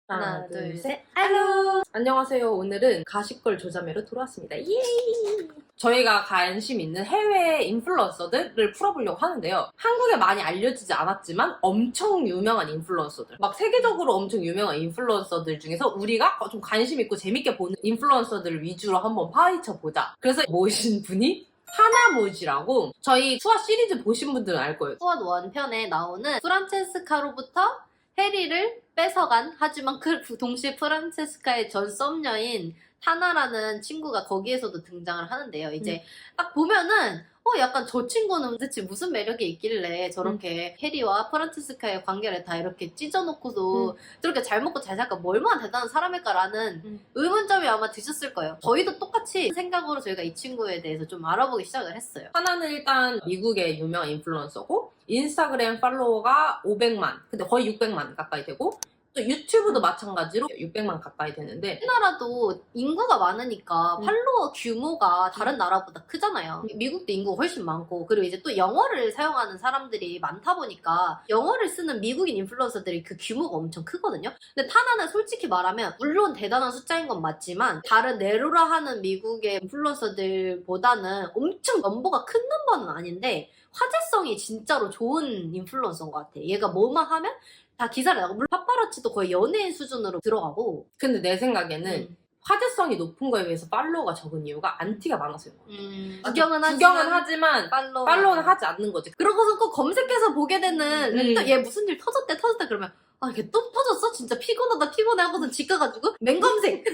하나, 둘, 셋. 알로! 안녕하세요. 오늘은 가십걸 조자매로 돌아왔습니다. 예이! 저희가 관심 있는 해외 인플루언서들을 풀어보려고 하는데요. 한국에 많이 알려지지 않았지만 엄청 유명한 인플루언서들. 막 세계적으로 엄청 유명한 인플루언서들 중에서 우리가 좀 관심 있고 재밌게 보는 인플루언서들을 위주로 한번 파헤쳐보자. 그래서 모신 분이 하나무지라고 저희 수아 시리즈 보신 분들은 알 거예요. 수원 원편에 나오는 프란체스카로부터 해리를 뺏어간, 하지만 그 동시에 프란체스카의 전 썸녀인 타나라는 친구가 거기에서도 등장을 하는데요. 이제 딱 보면은 약간 저 친구는 대체 무슨 매력이 있길래 저렇게 해리와 프란체스카의 관계를 다 이렇게 찢어놓고도 저렇게 잘 먹고 잘 살까, 뭐 얼마나 대단한 사람일까라는 의문점이 아마 드셨을 거예요. 저희도 똑같이 생각으로 저희가 이 친구에 대해서 좀 알아보기 시작을 했어요. 하나는 일단 미국의 유명한 인플루언서고 인스타그램 팔로워가 500만, 근데 거의 600만 가까이 되고 또 유튜브도 마찬가지로 600만 가까이 되는데 우리나라도 인구가 많으니까 팔로워 규모가 다른 나라보다 크잖아요. 미국도 인구가 훨씬 많고, 그리고 이제 또 영어를 사용하는 사람들이 많다 보니까 영어를 쓰는 미국인 인플루언서들이 그 규모가 엄청 크거든요. 근데 타나는 솔직히 말하면 물론 대단한 숫자인 건 맞지만 다른 네로라 하는 미국의 인플루언서들보다는 엄청 넘버가 큰 넘버는 아닌데 화제성이 진짜로 좋은 인플루언서인 것 같아. 얘가 뭐만 하면 다 기사를 나고, 물론 파파라치도 거의 연예인 수준으로 들어가고. 근데 내 생각에는 화제성이 높은 거에 비해서 팔로워가 적은 이유가 안티가 많아서인 거야. 구경은 하지만 팔로우는 하지 않는 거지. 그러고서 꼭 검색해서 보게 되는 또 얘 무슨 일 터졌대 그러면 이게 또 터졌어? 진짜 피곤하다 피곤해 하고서 집 가가지고 맹검색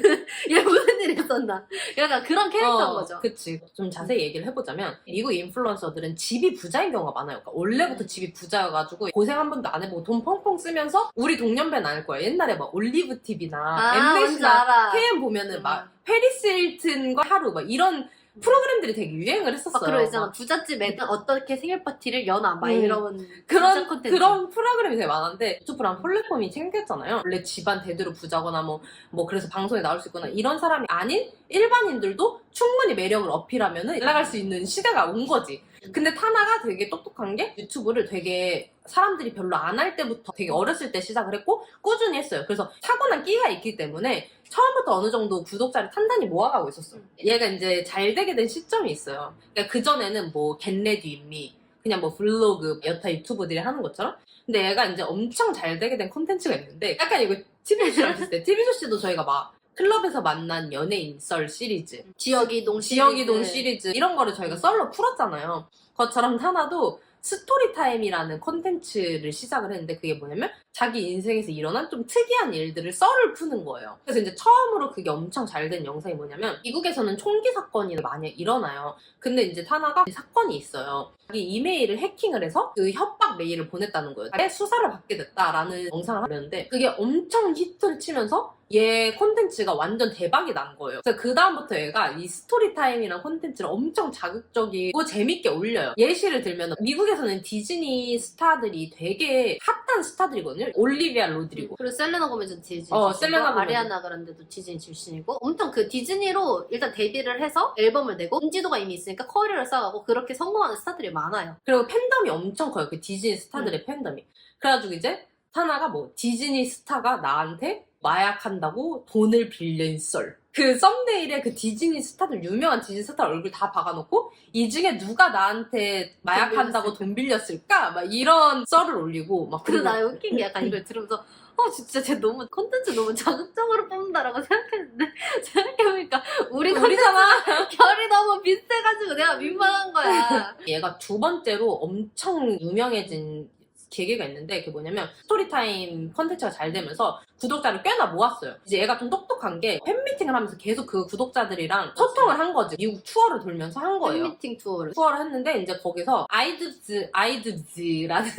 얘 무슨 일 있었나, 약간 그런 캐릭터인 거죠. 그치. 좀 자세히 얘기를 해보자면 미국 인플루언서들은 집이 부자인 경우가 많아요. 그러니까 원래부터 집이 부자여가지고 고생 한 번도 안 해보고 돈 펑펑 쓰면서, 우리 동년배는 알 거야. 옛날에 막 올리브 TV나 MBC나 KM 보면은 막 페리스 힐튼과 하루 막 이런 프로그램들이 되게 유행을 했었어요. 그리고 있잖아, 부잣집 애들 어떻게 생일 파티를 여나 막 이런 그런 프로그램이 되게 많은데 유튜브랑 플랫폼이 생겼잖아요. 원래 집안 대대로 부자거나 뭐 그래서 방송에 나올 수 있거나 이런 사람이 아닌 일반인들도 충분히 매력을 어필하면은 올라갈 수 있는 시대가 온 거지. 근데 타나가 되게 똑똑한 게 유튜브를 되게 사람들이 별로 안 할 때부터 되게 어렸을 때 시작을 했고 꾸준히 했어요. 그래서 타고난 끼가 있기 때문에 처음부터 어느 정도 구독자를 탄탄히 모아가고 있었어. 얘가 이제 잘 되게 된 시점이 있어요. 그러니까 그전에는 뭐 겟레디 윗미, 그냥 뭐 블로그, 여타 유튜버들이 하는 것처럼. 근데 얘가 이제 엄청 잘 되게 된 콘텐츠가 있는데 약간 이거 TV쇼랑 비슷해. TV쇼도 저희가 막 클럽에서 만난 연예인 썰 시리즈, 지역이동 시리즈 이런 거를 저희가 썰로 풀었잖아요. 그것처럼 타나도 스토리타임이라는 콘텐츠를 시작을 했는데 그게 뭐냐면 자기 인생에서 일어난 좀 특이한 일들을 썰을 푸는 거예요. 그래서 이제 처음으로 그게 엄청 잘 된 영상이 뭐냐면 미국에서는 총기 사건이 많이 일어나요. 근데 이제 타나가 사건이 있어요. 자기 이메일을 해킹을 해서 그 협박 메일을 보냈다는 거예요. 수사를 받게 됐다라는 영상을 하는데 그게 엄청 히트를 치면서 얘 콘텐츠가 완전 대박이 난 거예요. 그래서 그 다음부터 얘가 이 스토리타임이란 콘텐츠를 엄청 자극적이고 재밌게 올려요. 예시를 들면 미국에서는 디즈니 스타들이 되게 핫한 스타들이거든요. 올리비아 로드리고, 그리고 셀레나 고메즈 디즈니 셀레나 고메즈. 아리아나 그란데도 디즈니 출신이고, 엄청 그 디즈니로 일단 데뷔를 해서 앨범을 내고 인지도가 이미 있으니까 커리어를 쌓아가고 그렇게 성공하는 스타들이 많아요. 그리고 팬덤이 엄청 커요. 그 디즈니 스타들의 팬덤이. 그래가지고 이제 타나가 뭐 디즈니 스타가 나한테 마약한다고 돈을 빌린 썰. 그 썸네일에 그 디즈니 스타들, 유명한 디즈니 스타 얼굴 다 박아놓고 이 중에 누가 나한테 마약한다고 돈 빌렸을까? 막 이런 썰을 올리고 막. 근데 나 웃긴 게 약간 이걸 들으면서 진짜 쟤 너무 콘텐츠 너무 자극적으로 뽑는다라고 생각했는데 생각해보니까 우리잖아. 결이 너무 비슷해가지고 내가 민망한 거야. 얘가 두 번째로 엄청 유명해진 계기가 있는데 그게 뭐냐면 스토리타임 컨텐츠가 잘 되면서 구독자를 꽤나 모았어요. 이제 얘가 좀 똑똑한 게 팬미팅을 하면서 계속 그 구독자들이랑 소통을 한 거지. 미국 투어를 돌면서 한 거예요. 팬미팅 투어를 했는데 이제 거기서 아이드즈라는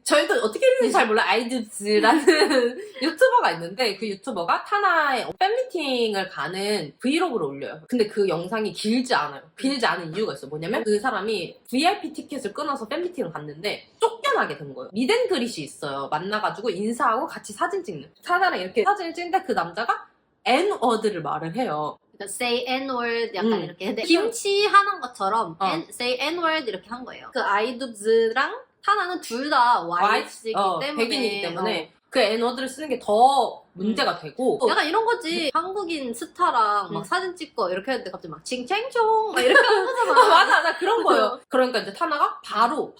저희도 어떻게 읽는지 잘 몰라. 아이드즈라는 유튜버가 있는데 그 유튜버가 타나의 팬미팅을 가는 브이로그를 올려요. 근데 그 영상이 길지 않아요. 길지 않은 이유가 있어요. 뭐냐면 그 사람이 VIP 티켓을 끊어서 팬미팅을 갔는데 쫓겨나게 된 거예요. 미덴그릿이 있어요. 만나가지고 인사하고 같이 사진 찍는. 타나랑 이렇게 사진을 찍는데 그 남자가 N워드를 말을 해요. 그러니까 say N-word 약간 이렇게. 근데 김치 하는 것처럼 say N-word 이렇게 한 거예요. 그 아이둡즈랑 타나는 둘 다 화이트이기 때문에 백인이기 때문에 그 N워드를 쓰는 게 더 문제가 되고 약간 이런 거지. 한국인 스타랑 막 사진 찍고 이렇게 했는데 갑자기 막 칭챙총 막 이렇게 하는 거잖아. 맞아 그런 거예요. 그러니까 이제 타나가 바로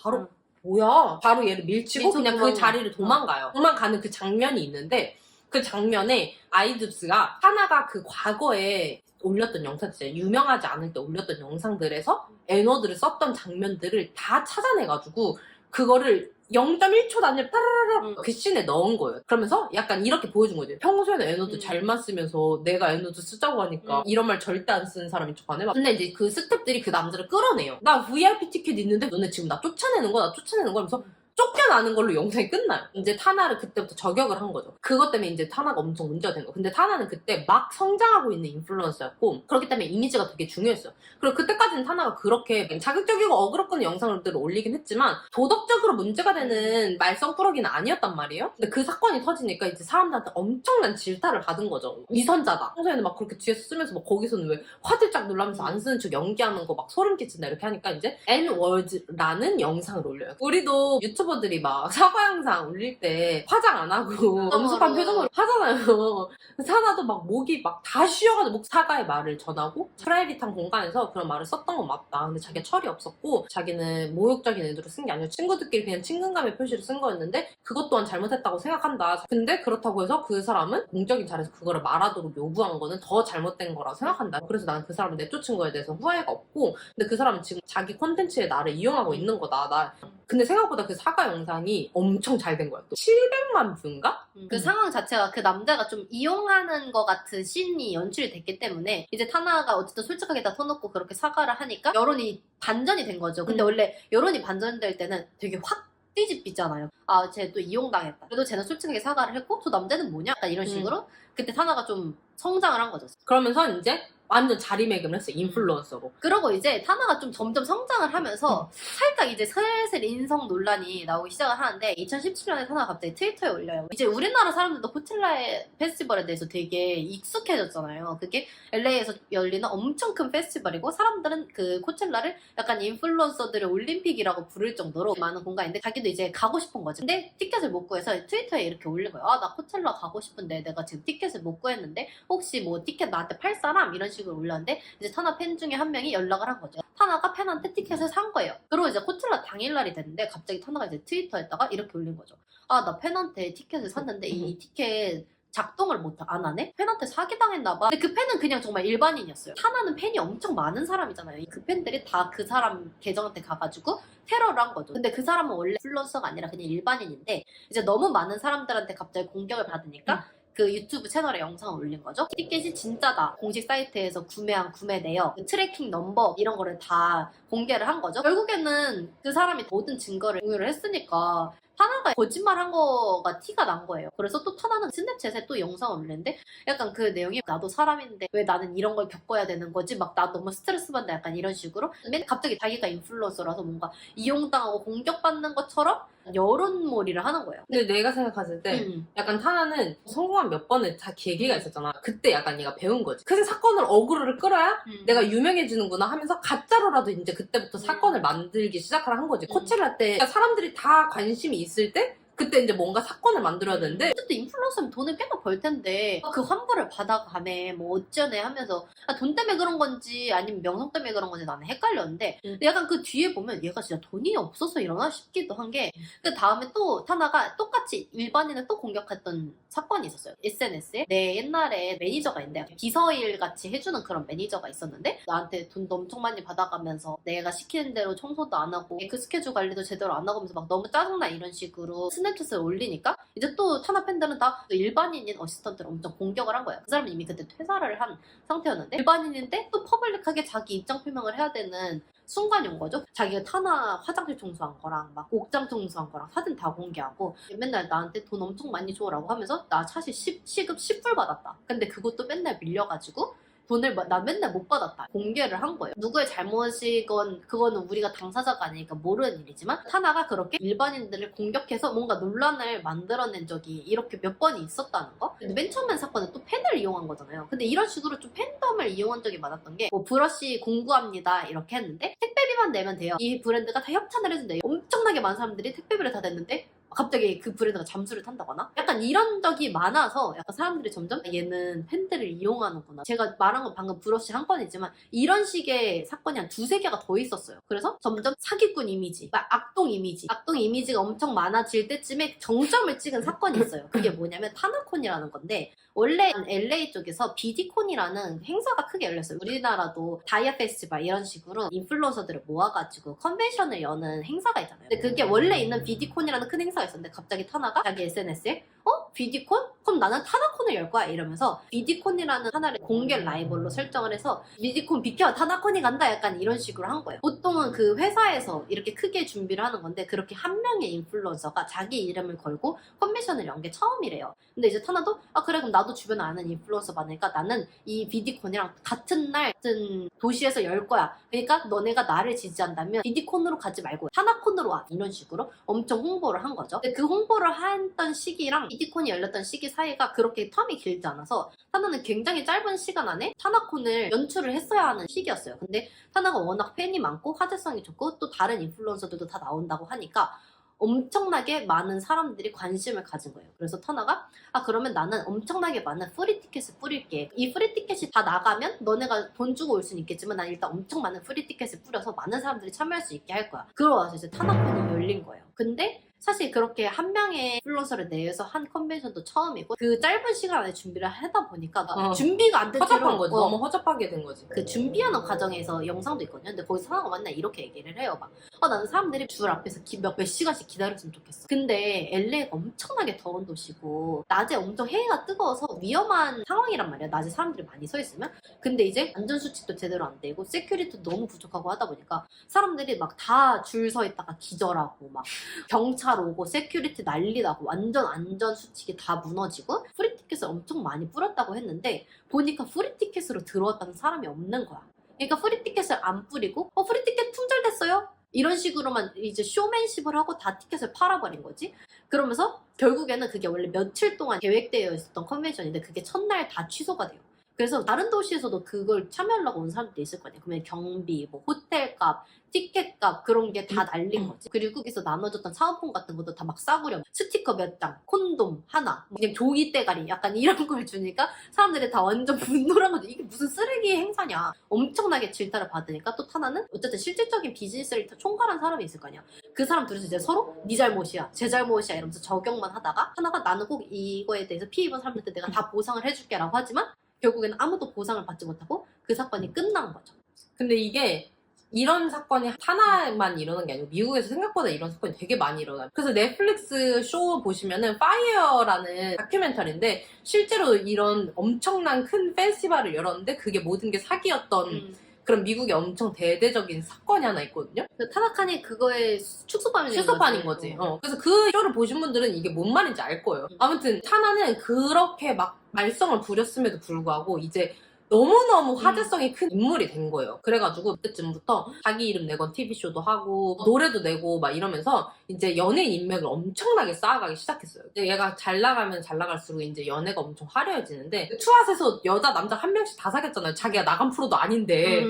뭐야 바로 얘를 밀치고 밀쳐 그냥 그 도망가. 자리를 도망가요. 도망가는 그 장면이 있는데 그 장면에 아이드스가 타나가 그 과거에 올렸던 영상 진짜 유명하지 않을 때 올렸던 영상들에서 N워드를 썼던 장면들을 다 찾아내가지고 그거를 0.1초 단위로 따라라라 그 씬에 넣은 거예요. 그러면서 약간 이렇게 보여준 거죠. 평소에는 N워드 잘만 쓰면서 내가 N워드 쓰자고 하니까 이런 말 절대 안 쓰는 사람인 척하네. 근데 이제 그 스탭들이 그 남자를 끌어내요. 나 VIP 티켓 있는데 너네 지금 나 쫓아내는 거야? 나 쫓아내는 거야? 하면서 쫓겨나는 걸로 영상이 끝나요. 이제 타나를 그때부터 저격을 한 거죠. 그것 때문에 이제 타나가 엄청 문제가 된 거예요. 근데 타나는 그때 막 성장하고 있는 인플루언서였고 그렇기 때문에 이미지가 되게 중요했어요. 그리고 그때까지는 타나가 그렇게 자극적이고 어그럽거는 영상들을 올리긴 했지만 도덕적으로 문제가 되는 말썽꾸러기는 아니었단 말이에요. 근데 그 사건이 터지니까 이제 사람들한테 엄청난 질타를 받은 거죠. 위선자다. 평소에는 막 그렇게 뒤에서 쓰면서 막 거기서는 왜 화들짝 놀라면서 안 쓰는 척 연기하는 거 막 소름 끼친다 이렇게 하니까 이제 N워즈라는 영상을 올려요. 우리도 유튜버들이 막 사과 영상 올릴 때 화장 안 하고 엄숙한 표정으로 하잖아요. 타나도 막 목이 막 다 쉬어가지고 목 사과의 말을 전하고 프라이빗한 공간에서 그런 말을 썼던 건 맞다. 근데 자기가 철이 없었고 자기는 모욕적인 의도로 쓴 게 아니라 친구들끼리 그냥 친근감의 표시를 쓴 거였는데 그것 또한 잘못했다고 생각한다. 근데 그렇다고 해서 그 사람은 공적인 자리에서 그거를 말하도록 요구한 거는 더 잘못된 거라고 생각한다. 그래서 나는 그 사람을 내쫓은 거에 대해서 후회가 없고 근데 그 사람은 지금 자기 콘텐츠에 나를 이용하고 있는 거다. 근데 생각보다 그 사과 영상이 엄청 잘 된 거야. 또 700만 뷰인가? 그 상황 자체가 그 남자가 좀 이용하는 것 같은 씬이 연출이 됐기 때문에 이제 타나가 어쨌든 솔직하게 다 터놓고 그렇게 사과를 하니까 여론이 반전이 된 거죠. 근데 원래 여론이 반전될 때는 되게 확 뒤집히잖아요. 아, 쟤 또 이용당했다. 그래도 쟤는 솔직하게 사과를 했고 저 남자는 뭐냐? 약간 이런 식으로 그때 타나가 좀 성장을 한 거죠. 그러면서 이제 완전 자리매김을 했어요. 인플루언서로. 그러고 이제 타나가 좀 점점 성장을 하면서 살짝 이제 슬슬 인성 논란이 나오기 시작을 하는데 2017년에 타나가 갑자기 트위터에 올려요. 이제 우리나라 사람들도 코첼라의 페스티벌에 대해서 되게 익숙해졌잖아요. 그게 LA에서 열리는 엄청 큰 페스티벌이고 사람들은 그 코첼라를 약간 인플루언서들의 올림픽이라고 부를 정도로 많은 공간인데 자기도 이제 가고 싶은 거지. 근데 티켓을 못 구해서 트위터에 이렇게 올린 거예요. 아, 나 코첼라 가고 싶은데 내가 지금 티켓을 못 구했는데 혹시 뭐 티켓 나한테 팔 사람? 이런 식으로 올렸는데 이제 타나 팬 중에 한 명이 연락을 한 거죠. 타나가 팬한테 티켓을 산 거예요. 그리고 이제 코첼라 당일날이 됐는데 갑자기 타나가 이제 트위터에다가 이렇게 올린 거죠. 아, 나 팬한테 티켓을 샀는데 이 티켓 작동을 안 하네? 팬한테 사기당했나봐. 근데 그 팬은 그냥 정말 일반인이었어요. 타나는 팬이 엄청 많은 사람이잖아요. 그 팬들이 다 그 사람 계정한테 가가지고 테러를 한 거죠. 근데 그 사람은 원래 인플루언서가 아니라 그냥 일반인인데 이제 너무 많은 사람들한테 갑자기 공격을 받으니까 그 유튜브 채널에 영상을 올린 거죠. 티켓이 진짜다. 공식 사이트에서 구매한 구매 내역, 트래킹 넘버 이런 거를 다 공개를 한 거죠. 결국에는 그 사람이 모든 증거를 공유를 했으니까 타나가 거짓말한 거가 티가 난 거예요. 그래서 또 타나는 스냅챗에 또 영상을 올리는데 약간 그 내용이 나도 사람인데 왜 나는 이런 걸 겪어야 되는 거지? 막 나 너무 스트레스 받는다 약간 이런 식으로 갑자기 자기가 인플루언서라서 뭔가 이용당하고 공격받는 것처럼 여론몰이를 하는 거예요. 근데 내가 생각했을 때 약간 타나는 성공한 몇 번의 다 계기가 있었잖아. 그때 약간 얘가 배운 거지. 그 사건을 어그로를 끌어야 내가 유명해지는구나 하면서 가짜로라도 이제 그때부터 사건을 만들기 시작을 한 거지. 코첼라 때 사람들이 다 관심이 있을 때 그때 이제 뭔가 사건을 만들어야 되는데 어쨌든 인플루언서면 돈을 꽤나 벌 텐데 그 환불을 받아가네 뭐 어쩌네 하면서 돈 때문에 그런 건지 아니면 명성 때문에 그런 건지 나는 헷갈렸는데 근데 약간 그 뒤에 보면 얘가 진짜 돈이 없어서 이러나 싶기도 한 게 그 다음에 또 타나가 똑같이 일반인을 또 공격했던 사건이 있었어요. SNS에 내 옛날에 매니저가 있는데 비서일 같이 해주는 그런 매니저가 있었는데 나한테 돈도 엄청 많이 받아가면서 내가 시키는 대로 청소도 안 하고 그 스케줄 관리도 제대로 안 하고 하면서 막 너무 짜증나 이런 식으로 스냅챗을 올리니까 이제 또 타나 팬들은 다 일반인인 어시스턴트를 엄청 공격을 한 거예요. 그 사람은 이미 그때 퇴사를 한 상태였는데 일반인인데 또 퍼블릭하게 자기 입장 표명을 해야 되는 순간이 온 거죠. 자기가 타나 화장실 청소한 거랑 막 옥장 청소한 거랑 사진 다 공개하고 맨날 나한테 돈 엄청 많이 줘라고 하면서 나 사실 시급 10불 받았다. 근데 그것도 맨날 밀려가지고 돈을 나 맨날 못 받았다. 공개를 한 거예요. 누구의 잘못이건 그거는 우리가 당사자가 아니니까 모르는 일이지만 타나가 그렇게 일반인들을 공격해서 뭔가 논란을 만들어낸 적이 이렇게 몇 번이 있었다는 거? 근데 맨 처음엔 사건은 또 팬을 이용한 거잖아요. 근데 이런 식으로 좀 팬덤을 이용한 적이 많았던 게 뭐 브러쉬 공구합니다 이렇게 했는데 택배비만 내면 돼요. 이 브랜드가 다 협찬을 해준대요. 엄청나게 많은 사람들이 택배비를 다 냈는데 갑자기 그 브랜드가 잠수를 탄다거나 약간 이런 적이 많아서 약간 사람들이 점점 얘는 팬들을 이용하는구나. 제가 말한 건 방금 브러쉬 한 건이지만 이런 식의 사건이 한 두세 개가 더 있었어요. 그래서 점점 사기꾼 이미지, 악동 이미지가 엄청 많아질 때쯤에 정점을 찍은 사건이 있어요. 그게 뭐냐면 타나콘이라는 건데 원래 LA 쪽에서 비디콘이라는 행사가 크게 열렸어요. 우리나라도 다이아 페스티벌 이런 식으로 인플루언서들을 모아가지고 컨벤션을 여는 행사가 있잖아요. 근데 그게 원래 있는 비디콘이라는 큰 행사가 있었는데 갑자기 타나가 자기 SNS에 비디콘? 그럼 나는 타나콘을 열 거야 이러면서 비디콘이라는 하나를 공개 라이벌로 설정을 해서 비디콘 비켜 타나콘이 간다 약간 이런 식으로 한 거예요. 보통은 그 회사에서 이렇게 크게 준비를 하는 건데 그렇게 한 명의 인플루언서가 자기 이름을 걸고 컨벤션을 연 게 처음이래요. 근데 이제 타나도 그래 그럼 나도 주변에 아는 인플루언서 많으니까 나는 이 비디콘이랑 같은 날 같은 도시에서 열 거야. 그러니까 너네가 나를 지지한다면 비디콘으로 가지 말고 타나콘으로 와 이런 식으로 엄청 홍보를 한 거죠. 근데 그 홍보를 했던 시기랑 비디콘이 열렸던 시기 사이가 그렇게 텀이 길지 않아서 타나는 굉장히 짧은 시간 안에 타나콘을 연출을 했어야 하는 시기였어요. 근데 타나가 워낙 팬이 많고 화제성이 좋고 또 다른 인플루언서들도 다 나온다고 하니까 엄청나게 많은 사람들이 관심을 가진 거예요. 그래서 타나가 그러면 나는 엄청나게 많은 프리 티켓을 뿌릴게. 이 프리 티켓이 다 나가면 너네가 돈 주고 올 수는 있겠지만 난 일단 엄청 많은 프리 티켓을 뿌려서 많은 사람들이 참여할 수 있게 할 거야. 그러고 와서 이제 타나콘이 열린 거예요. 근데 사실 그렇게 한 명의 인플루언서를 내서 한 컨벤션도 처음이고 그 짧은 시간 안에 준비를 하다 보니까 준비가 안 된 채로 허접한 거지. 너무 허접하게 된 거지. 그 준비하는 과정에서 영상도 있거든요. 근데 거기서 사나가 맨날 이렇게 얘기를 해요. 막 나는 사람들이 줄 앞에서 몇 시간씩 기다렸으면 좋겠어. 근데 LA가 엄청나게 더운 도시고 낮에 엄청 해가 뜨거워서 위험한 상황이란 말이야. 낮에 사람들이 많이 서 있으면. 근데 이제 안전수칙도 제대로 안 되고 세큐리티도 너무 부족하고 하다 보니까 사람들이 막 다 줄 서 있다가 기절하고 막 경찰 오고 세큐리티 난리 나고 완전 안전수칙이 다 무너지고 프리티켓을 엄청 많이 뿌렸다고 했는데 보니까 프리티켓으로 들어왔다는 사람이 없는 거야. 그러니까 프리티켓을 안 뿌리고 프리티켓 품절됐어요? 이런 식으로만 이제 쇼맨십을 하고 다 티켓을 팔아버린 거지. 그러면서 결국에는 그게 원래 며칠 동안 계획되어 있었던 컨벤션인데 그게 첫날 다 취소가 돼요. 그래서 다른 도시에서도 그걸 참여하려고 온 사람들도 있을 거 아니야. 그러면 경비, 뭐 호텔값, 티켓값 그런 게 다 날린 거지. 그리고 거기서 나눠줬던 사은품 같은 것도 다 막 싸구려. 스티커 몇 장, 콘돔 하나, 그냥 종이 대가리 약간 이런 걸 주니까 사람들이 다 완전 분노를 한 거지. 이게 무슨 쓰레기 행사냐. 엄청나게 질타를 받으니까 또 타나는 어쨌든 실질적인 비즈니스를 총괄한 사람이 있을 거 아니야. 그 사람 둘이서 이제 서로 네 잘못이야, 제 잘못이야 이러면서 적용만 하다가 하나가 나는 꼭 이거에 대해서 피해 입은 사람들한테 내가 다 보상을 해줄게 라고 하지만 결국에는 아무도 보상을 받지 못하고 그 사건이 끝난 거죠. 근데 이게 이런 사건이 하나만 일어난 게 아니고 미국에서 생각보다 이런 사건이 되게 많이 일어나요. 그래서 넷플릭스 쇼 보시면은 파이어라는 다큐멘터리인데 실제로 이런 엄청난 큰 페스티벌을 열었는데 그게 모든 게 사기였던 그런 미국의 엄청 대대적인 사건이 하나 있거든요. 그 타나칸이 그거에 출소판인 거지. 그래서 그 쇼를 보신 분들은 이게 뭔 말인지 알 거예요. 아무튼 타나는 그렇게 막 말썽을 부렸음에도 불구하고 이제 너무너무 화제성이 큰 인물이 된 거예요. 그래가지고 그때쯤부터 자기 이름 내건 TV쇼도 하고 노래도 내고 막 이러면서 이제 연예인 인맥을 엄청나게 쌓아가기 시작했어요. 이제 얘가 잘 나가면 잘 나갈수록 이제 연애가 엄청 화려해지는데 투핫에서 여자 남자 한 명씩 다 사귀었잖아요. 자기가 나간 프로도 아닌데.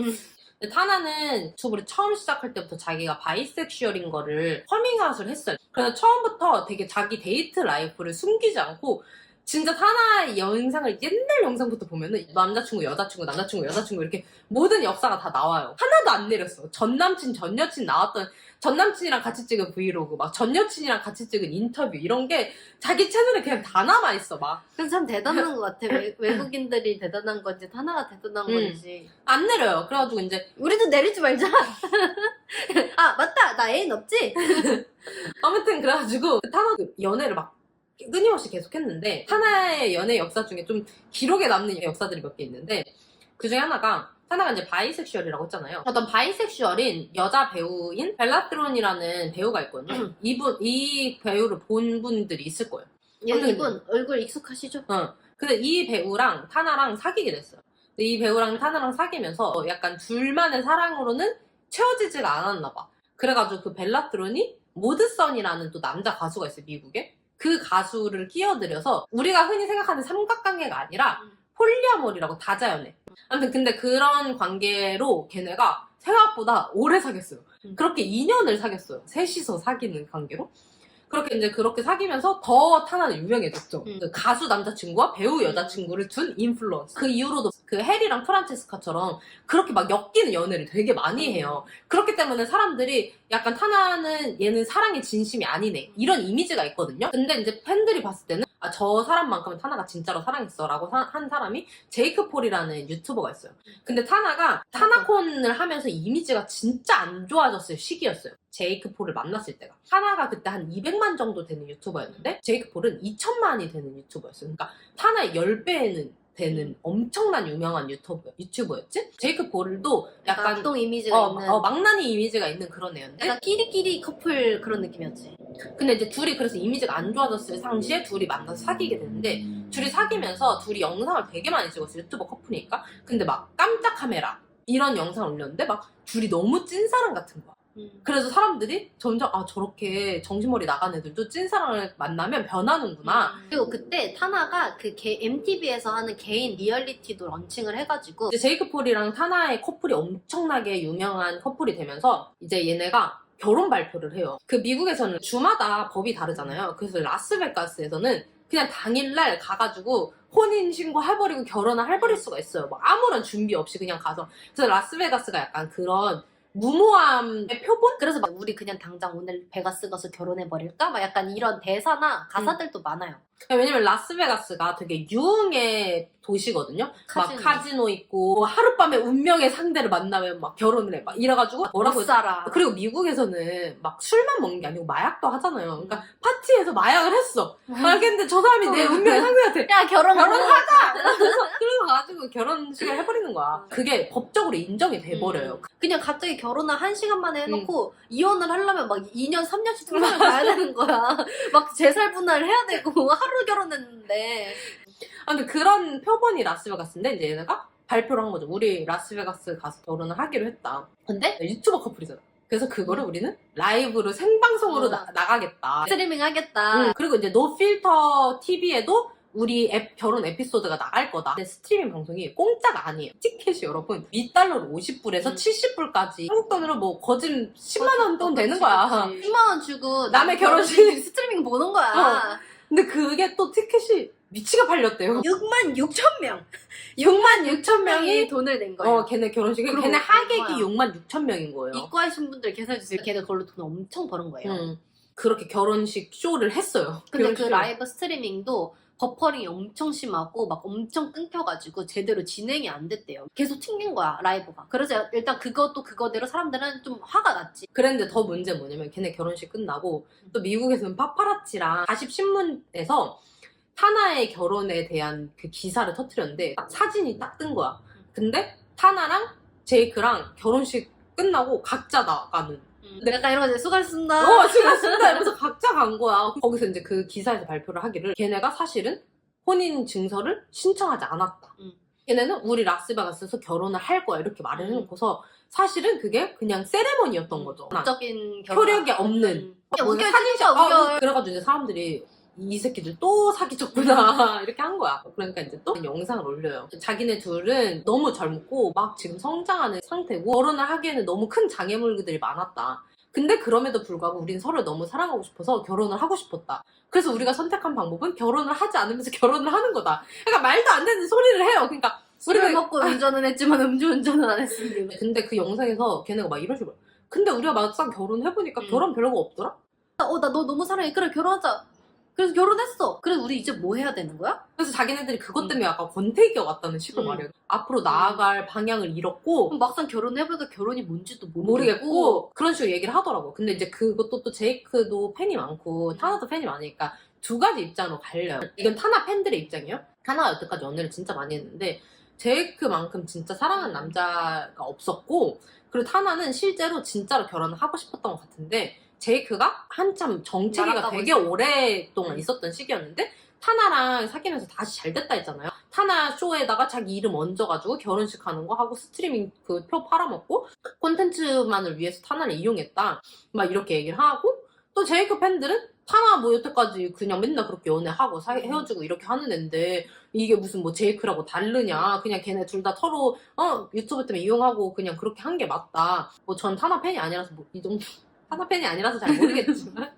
근데 타나는 유튜브를 처음 시작할 때부터 자기가 바이섹슈얼인 거를 커밍아웃을 했어요. 그래서 처음부터 되게 자기 데이트 라이프를 숨기지 않고 진짜 타나의 영상을 옛날 영상부터 보면은 남자친구, 여자친구, 남자친구, 여자친구 이렇게 모든 역사가 다 나와요. 하나도 안 내렸어. 전남친, 전여친 나왔던 전남친이랑 같이 찍은 브이로그, 막 전여친이랑 같이 찍은 인터뷰 이런 게 자기 채널에 그냥 다 남아있어 막. 그래서 참 대단한 것 같아. 외국인들이 대단한 건지 타나가 대단한 건지. 안 내려요. 그래가지고 이제 우리도 내리지 말자. 맞다. 나 애인 없지? 아무튼 그래가지고 타나도 연애를 막 끊임없이 계속했는데 타나의 연애 역사 중에 좀 기록에 남는 역사들이 몇 개 있는데 그 중에 하나가 타나가 이제 바이섹슈얼이라고 했잖아요. 어떤 바이섹슈얼인 여자 배우인 벨라트론이라는 배우가 있거든요. 이 배우를 본 분들이 있을 거예요. 이분 얼굴 익숙하시죠? 근데 이 배우랑 타나랑 사귀게 됐어요. 근데 이 배우랑 타나랑 사귀면서 약간 둘만의 사랑으로는 채워지지가 않았나 봐. 그래가지고 그 벨라트론이 모드선이라는 또 남자 가수가 있어요, 미국에. 그 가수를 끼어들여서 우리가 흔히 생각하는 삼각관계가 아니라 폴리아모리라고 다자연애. 아무튼 근데 그런 관계로 걔네가 생각보다 오래 사귀었어요. 그렇게 2년을 사귀었어요. 셋이서 사귀는 관계로. 그렇게 이제 그렇게 사귀면서 더 타나는 유명해졌죠. 음. 그 가수 남자친구와 배우 여자친구를 둔 인플루언서. 그 이후로도 그 해리랑 프란체스카처럼 그렇게 막 엮이는 연애를 되게 많이 해요. 그렇기 때문에 사람들이 약간 타나는 얘는 사랑의 진심이 아니네. 이런 이미지가 있거든요. 근데 이제 팬들이 봤을 때는 아, 저 사람만큼은 타나가 진짜로 사랑했어 라고 한 사람이 제이크 폴이라는 유튜버가 있어요. 근데 타나가 타나콘을 하면서 이미지가 진짜 안 좋아졌을 시기였어요. 제이크 폴을 만났을 때가. 타나가 그때 한 200만 정도 되는 유튜버였는데 제이크 폴은 2천만이 되는 유튜버였어요. 그러니까 타나의 10배는 되는 엄청난 유명한 유튜버였지? 제이크 폴도 약간 악동 이미지가 있는 망나니 이미지가 있는 그런 애였는데 약간 끼리끼리 커플 그런 느낌이었지. 근데 이제 둘이 그래서 이미지가 안 좋아졌을 상시에 둘이 만나서 사귀게 되는데 둘이 사귀면서 둘이 영상을 되게 많이 찍었어요. 유튜버 커플이니까. 근데 막 깜짝 카메라 이런 영상을 올렸는데 막 둘이 너무 찐사랑 같은 거야. 그래서 사람들이 점점 아 저렇게 정신머리 나간 애들도 찐사랑을 만나면 변하는구나. 그리고 그때 타나가 그 MTV에서 하는 개인 리얼리티도 런칭을 해가지고 이제 제이크 폴이랑 타나의 커플이 엄청나게 유명한 커플이 되면서 이제 얘네가 결혼 발표를 해요. 그 미국에서는 주마다 법이 다르잖아요. 그래서 라스베가스에서는 그냥 당일날 가가지고 혼인신고 해버리고 결혼을 해버릴 수가 있어요. 뭐 아무런 준비 없이 그냥 가서. 그래서 라스베가스가 약간 그런 무모함의 표본? 그래서 막 우리 그냥 당장 오늘 베가스 가서 결혼해버릴까? 막 약간 이런 대사나 가사들도 많아요. 왜냐면 라스베가스가 되게 유흥의 도시거든요. 카지노. 막 카지노 있고 뭐 하룻밤에 운명의 상대를 만나면 막 결혼을 해. 막 이래가지고 뭐라고 못 살아. 그리고 미국에서는 막 술만 먹는 게 아니고 마약도 하잖아요. 그러니까 파티에서 마약을 했어. 알겠는데 저 사람이 내 운명의 상대한테 야 결혼하자! 그래서 가지고 결혼식을 해버리는 거야. 그게 법적으로 인정이 돼버려요. 그냥 갑자기 결혼을 1시간 만에 해놓고 이혼을 하려면 막 2년, 3년씩 통장을 가야 되는 거야. 막 재살 분할을 해야 되고 하루 결혼했는데. 아, 근데 그런 표본이 라스베가스인데 이제 얘네가 발표를 한 거죠. 우리 라스베가스 가서 결혼을 하기로 했다. 근데 유튜버 커플이잖아. 그래서 그거를 우리는 라이브로 생방송으로 나가겠다. 스트리밍 하겠다. 그리고 이제 노필터 TV에도 우리 결혼 에피소드가 나갈 거다. 근데 스트리밍 방송이 공짜가 아니에요. 티켓이 여러분 $1달러로 50불에서 70불까지 한국 돈으로 뭐 거진 10만 원 돈 되는 거야. 10만 원 주고 남의 결혼식 스트리밍 보는 거야. 근데 그게 또 티켓이 미치게 팔렸대요. 6만 6천 명. 6만 6천 명이 돈을 낸 거예요. 걔네 결혼식에 그럼 걔네 하객이 거야. 6만 6천 명인 거예요. 이과하신 분들 계산해주세요. 걔네 그걸로 돈 엄청 버는 거예요. 그렇게 결혼식 쇼를 했어요. 근데 그 결혼식 라이브 스트리밍도 버퍼링이 엄청 심하고 막 엄청 끊겨가지고 제대로 진행이 안 됐대요. 계속 튕긴 거야 라이브가. 그래서 일단 그것도 그거대로 사람들은 좀 화가 났지. 그랬는데 더 문제는 뭐냐면 걔네 결혼식 끝나고 또 미국에서는 파파라치랑 40신문에서 타나의 결혼에 대한 그 기사를 터뜨렸는데 딱 사진이 딱 뜬 거야. 근데 타나랑 제이크랑 결혼식 끝나고 각자 나가는. 약간 이런 거지. 수고하셨습니다. 수고하셨습니다 이러면서 각자 간 거야. 거기서 이제 그 기사에서 발표를 하기를 걔네가 사실은 혼인 증서를 신청하지 않았다. 걔네는 우리 라스베가스에서 결혼을 할 거야 이렇게 말을 해놓고서 사실은 그게 그냥 세레머니였던 거죠. 법적인 효력이 없는. 우결 사진 진짜 우결. 그래가지고 이제 사람들이 이 새끼들 또 사기쳤구나 이렇게 한 거야. 그러니까 이제 또 영상을 올려요. 자기네 둘은 너무 젊고 막 지금 성장하는 상태고 결혼을 하기에는 너무 큰 장애물들이 많았다. 근데 그럼에도 불구하고 우린 서로를 너무 사랑하고 싶어서 결혼을 하고 싶었다. 그래서 우리가 선택한 방법은 결혼을 하지 않으면서 결혼을 하는 거다. 그러니까 말도 안 되는 소리를 해요. 그러니까 술을 먹고 운전은 했지만 음주운전은 안 했습니다. 근데 그 영상에서 걔네가 막 이런 식으로 근데 우리가 막상 결혼해보니까 결혼 별거 없더라? 나 너 너무 사랑해. 그래 결혼하자. 그래서 결혼했어. 그래서 우리 이제 뭐 해야 되는 거야? 그래서 자기네들이 그것 때문에 약간 권태기가 왔다는 식으로 말해요. 앞으로 나아갈 방향을 잃었고 그럼 막상 결혼해보니까 결혼이 뭔지도 모르겠고 그런 식으로 얘기를 하더라고. 근데 이제 그것도 또 제이크도 팬이 많고 타나도 팬이 많으니까 두 가지 입장으로 갈려요. 이건 타나 팬들의 입장이에요. 타나가 여태까지 연애를 진짜 많이 했는데 제이크만큼 진짜 사랑하는 남자가 없었고 그리고 타나는 실제로 진짜로 결혼을 하고 싶었던 것 같은데 제이크가 한참 정체기가 되게 오랫동안 있었던 시기였는데 타나랑 사귀면서 다시 잘 됐다 했잖아요. 타나 쇼에다가 자기 이름 얹어가지고 결혼식 하는 거 하고 스트리밍 그 표 팔아먹고 콘텐츠만을 위해서 타나를 이용했다 막 이렇게 얘기를 하고 또 제이크 팬들은 타나 뭐 여태까지 그냥 맨날 그렇게 연애하고 헤어지고 이렇게 하는 앤데 이게 무슨 뭐 제이크라고 다르냐 그냥 걔네 둘 다 서로 유튜브 때문에 이용하고 그냥 그렇게 한 게 맞다. 뭐 전 타나 팬이 아니라서 뭐 이 정도 타나 팬이 아니라서 잘 모르겠지만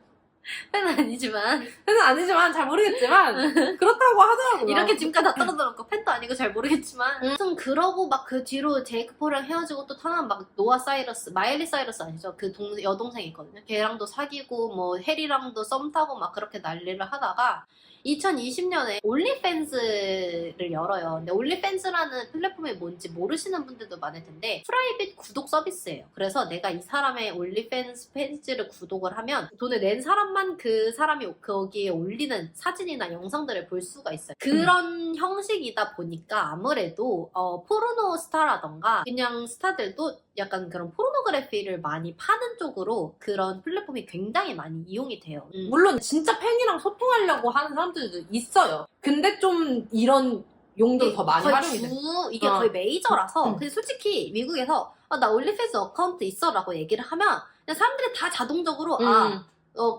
팬은 아니지만 팬은 아니지만 잘 모르겠지만 그렇다고 하더라고요. 이렇게 지금까지 다 떨어져놓고 팬도 아니고 잘 모르겠지만 좀 그러고 막 그 뒤로 제이크 폴이랑 헤어지고 또 타나는 막 노아 사이러스 마일리 사이러스 아시죠? 그 여동생 있거든요. 걔랑도 사귀고 뭐 해리랑도 썸 타고 막 그렇게 난리를 하다가 2020년에 올리팬스를 열어요. 근데 올리팬스라는 플랫폼이 뭔지 모르시는 분들도 많을 텐데 프라이빗 구독 서비스예요. 그래서 내가 이 사람의 올리팬스 페이지를 구독을 하면 돈을 낸 사람만 그 사람이 거기에 올리는 사진이나 영상들을 볼 수가 있어요. 그런 형식이다 보니까 아무래도 포르노 스타라던가 그냥 스타들도 약간 그런 포르노그래피를 많이 파는 쪽으로 그런 플랫폼이 굉장히 많이 이용이 돼요. 물론 진짜 팬이랑 소통하려고 하는 사람들도 있어요. 근데 좀 이런 용도로 더 많이 거의 활용이 돼. 이게 거의 메이저라서 근데 솔직히 미국에서 나 올리팬스 어카운트 있어 라고 얘기를 하면 그냥 사람들이 다 자동적으로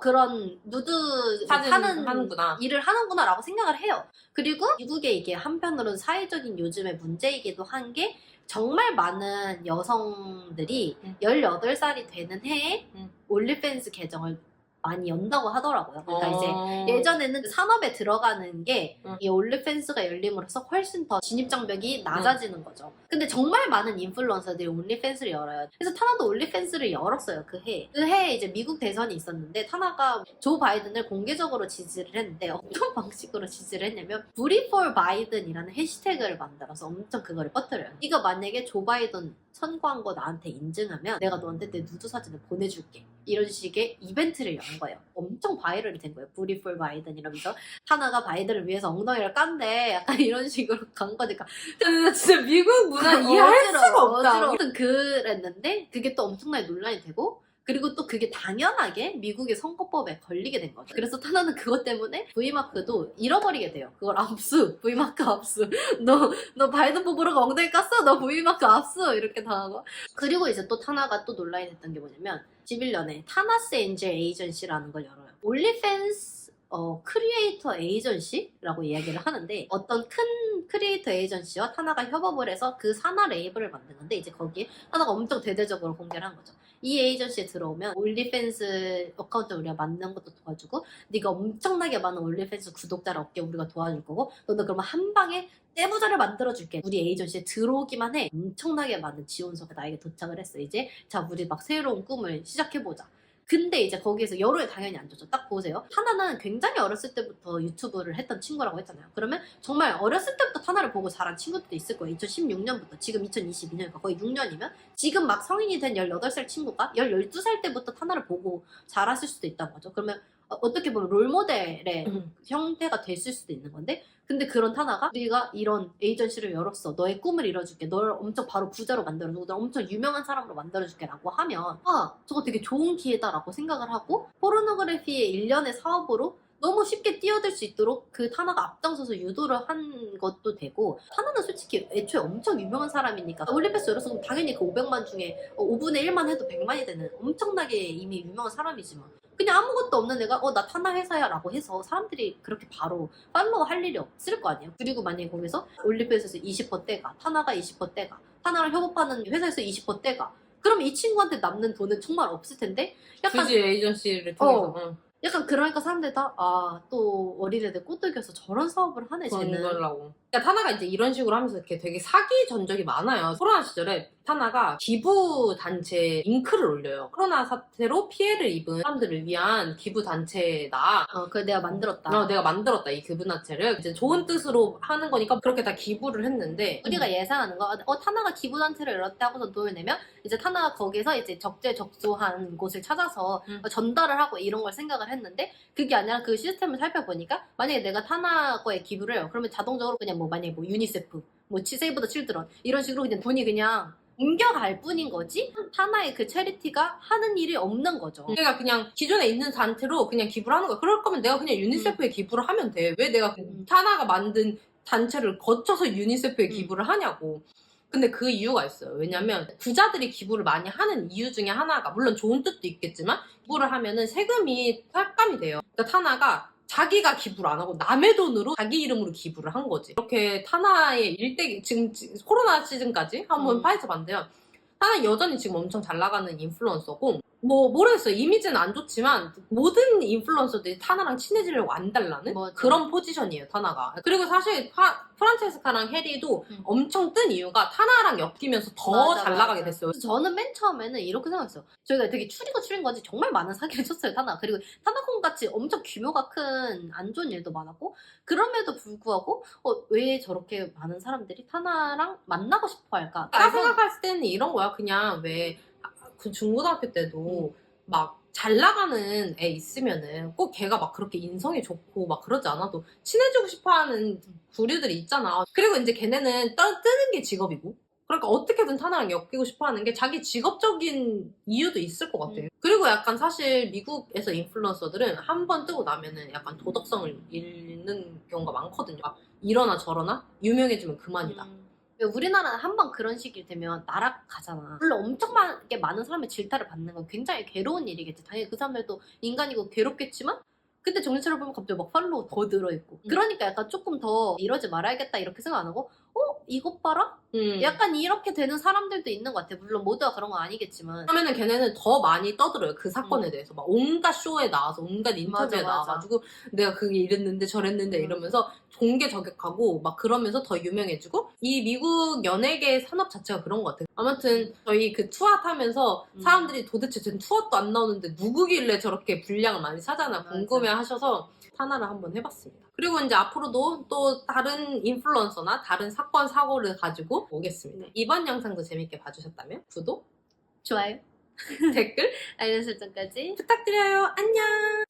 그런 누드 사진 하는구나. 일을 하는구나 라고 생각을 해요. 그리고 미국에 이게 한편으로는 사회적인 요즘의 문제이기도 한 게 정말 많은 여성들이 18살이 되는 해에 올리팬스 계정을 많이 연다고 하더라고요. 그러니까 이제 예전에는 산업에 들어가는 게 이 올리팬스가 열림으로써 훨씬 더 진입장벽이 낮아지는 거죠. 근데 정말 많은 인플루언서들이 올리팬스를 열어요. 그래서 타나도 올리팬스를 열었어요. 그 해. 그 해에 이제 미국 대선이 있었는데 타나가 조 바이든을 공개적으로 지지를 했는데 어떤 방식으로 지지를 했냐면 Vote for Biden이라는 해시태그를 만들어서 엄청 그거를 퍼뜨려요. 네가 만약에 조 바이든 선거한 거 나한테 인증하면 내가 너한테 내 누드 사진을 보내줄게. 이런 식의 이벤트를 연 거예요. 엄청 바이럴이 된 거예요. Vote for Biden 이러면서 타나가 바이든을 위해서 엉덩이를 깐대. 약간 이런 식으로 간 거니까. 진짜 미국 문화 이해할 수가 없다. 아무튼 그랬는데 그게 또 엄청나게 논란이 되고 그리고 또 그게 당연하게 미국의 선거법에 걸리게 된 거죠. 그래서 타나는 그것 때문에 V마크도 잃어버리게 돼요. 그걸 압수. V마크 압수. 너 바이든 뽑으러가 엉덩이 깠어? 너 V마크 압수. 이렇게 당하고. 그리고 이제 또 타나가 또 논란이 됐던 게 뭐냐면 11년에 타나스 엔젤 에이전시라는 걸 열어요. 올리팬스 크리에이터 에이전시라고 이야기를 하는데 어떤 큰 크리에이터 에이전시와 타나가 협업을 해서 그 산하 레이블을 만든 건데 이제 거기에 타나가 엄청 대대적으로 공개를 한 거죠. 이 에이전시에 들어오면 올리팬스 어카운트 우리가 만드는 것도 도와주고 네가 엄청나게 많은 올리팬스 구독자를 얻게 우리가 도와줄 거고 너는 그러면 한 방에 떼부자를 만들어줄게. 우리 에이전시에 들어오기만 해. 엄청나게 많은 지원서가 나에게 도착을 했어. 이제 자 우리 막 새로운 꿈을 시작해보자. 근데 이제 거기에서 여론이 당연히 안 좋죠. 딱 보세요. 타나는 굉장히 어렸을 때부터 유튜브를 했던 친구라고 했잖아요. 그러면 정말 어렸을 때부터 타나를 보고 자란 친구들도 있을 거예요. 2016년부터 지금 2022년이니까 거의 6년이면 지금 막 성인이 된 18살 친구가 12살 때부터 타나를 보고 자랐을 수도 있다는 거죠. 그러면 어떻게 보면 롤모델의 형태가 됐을 수도 있는 건데 근데 그런 타나가 우리가 이런 에이전시를 열었어. 너의 꿈을 이뤄줄게. 널 엄청 바로 부자로 만들어주고 널 엄청 유명한 사람으로 만들어줄게 라고 하면 저거 되게 좋은 기회다라고 생각을 하고 포르노그래피의 일련의 사업으로 너무 쉽게 뛰어들 수 있도록 그 타나가 앞장서서 유도를 한 것도 되고 타나는 솔직히 애초에 엄청 유명한 사람이니까 올리팬스 열었으면 당연히 그 500만 중에 5분의 1만 해도 100만이 되는 엄청나게 이미 유명한 사람이지만 그냥 아무것도 없는 애가 나 타나 회사야 라고 해서 사람들이 그렇게 바로 팔로우 할 일이 없을 거 아니에요. 그리고 만약에 거기서 올리팬스에서 20% 떼가 타나가 20% 떼가 타나랑 협업하는 회사에서 20% 떼가 그럼 이 친구한테 남는 돈은 정말 없을 텐데 약간 굳이 에이전시를 통해서 약간 그러니까 사람들이 다 또 어린애들 꼬드겨서 저런 사업을 하네 쟤는. 그러려고. 그러니까 타나가 이제 이런 식으로 하면서 이렇게 되게 사기 전적이 많아요. 코로나 시절에 타나가 기부 단체 링크를 올려요. 코로나 사태로 피해를 입은 사람들을 위한 기부 단체다. 그걸 내가 만들었다. 내가 만들었다 이 기부 단체를 이제 좋은 뜻으로 하는 거니까 그렇게 다 기부를 했는데 우리가 예상하는 거 타나가 기부 단체를 열었다 하고서 돈을 내면 이제 타나가 거기서 이제 적재적소한 곳을 찾아서 전달을 하고 이런 걸 생각을 했는데 그게 아니라 그 시스템을 살펴보니까 만약에 내가 타나 거에 기부를 해요. 그러면 자동적으로 그냥 만약에 유니세프 세이브 더 칠드런 이런 식으로 그냥 돈이 그냥 옮겨갈 뿐인 거지 타나의 그 체리티가 하는 일이 없는 거죠. 내가 그냥 기존에 있는 단체로 그냥 기부를 하는 거야. 그럴 거면 내가 그냥 유니세프에 기부를 하면 돼. 왜 내가 타나가 만든 단체를 거쳐서 유니세프에 기부를 하냐고. 근데 그 이유가 있어요. 왜냐면 부자들이 기부를 많이 하는 이유 중에 하나가 물론 좋은 뜻도 있겠지만 기부를 하면은 세금이 삭감이 돼요. 그러니까 타나가 자기가 기부를 안 하고 남의 돈으로 자기 이름으로 기부를 한 거지. 이렇게 타나의 일대기 지금 코로나 시즌까지 한번 파헤쳐 봤는데요. 타나 여전히 지금 엄청 잘 나가는 인플루언서고 뭐 모르겠어요. 이미지는 안 좋지만 모든 인플루언서들이 타나랑 친해지려고 안 달라는 맞아. 그런 포지션이에요, 타나가. 그리고 사실 프란체스카랑 해리도 응. 엄청 뜬 이유가 타나랑 엮이면서 더 맞아, 잘 맞아. 나가게 됐어요. 저는 맨 처음에는 이렇게 생각했어요. 저희가 되게 추리고 추린 건지 정말 많은 사기를 쳤어요, 타나. 그리고 타나콘 같이 엄청 규모가 큰 안 좋은 일도 많았고, 그럼에도 불구하고 왜 저렇게 많은 사람들이 타나랑 만나고 싶어 할까? 나 생각할 때는 이런 거야. 그냥 왜 그 중고등학교 때도 막 잘 나가는 애 있으면은 꼭 걔가 막 그렇게 인성이 좋고 막 그러지 않아도 친해지고 싶어 하는 부류들이 있잖아. 그리고 이제 걔네는 뜨는 게 직업이고. 그러니까 어떻게든 타나랑 엮이고 싶어 하는 게 자기 직업적인 이유도 있을 것 같아. 그리고 약간 사실 미국에서 인플루언서들은 한 번 뜨고 나면은 약간 도덕성을 잃는 경우가 많거든요. 막 이러나 저러나 유명해지면 그만이다. 우리나라는 한 번 그런 시기 되면 날아가잖아. 물론 엄청 많은 사람의 질타를 받는 건 굉장히 괴로운 일이겠지. 당연히 그 사람들도 인간이고 괴롭겠지만 근데 정신 차려보면 갑자기 막 팔로우 더 늘어있고. 그러니까 약간 조금 더 이러지 말아야겠다 이렇게 생각 안 하고 이것 봐라? 약간 이렇게 되는 사람들도 있는 것 같아. 물론 모두가 그런 건 아니겠지만. 하면은 걔네는 더 많이 떠들어요. 그 사건에 대해서. 막 온갖 쇼에 나와서, 온갖 인터뷰에 맞아. 나와가지고, 내가 그게 이랬는데 저랬는데 이러면서 공개 저격하고, 막 그러면서 더 유명해지고, 이 미국 연예계 산업 자체가 그런 것 같아요. 아무튼, 저희 그 투어 타면서 사람들이 도대체 쟤는 투어도 안 나오는데 누구길래 저렇게 분량을 많이 사잖아. 맞아. 궁금해 하셔서 타나를 한번 해봤습니다. 그리고 이제 앞으로도 또 다른 인플루언서나 다른 사건, 사고를 가지고 오겠습니다. 네. 이번 영상도 재밌게 봐주셨다면 구독, 좋아요. 댓글 알림 설정까지 부탁드려요. 안녕!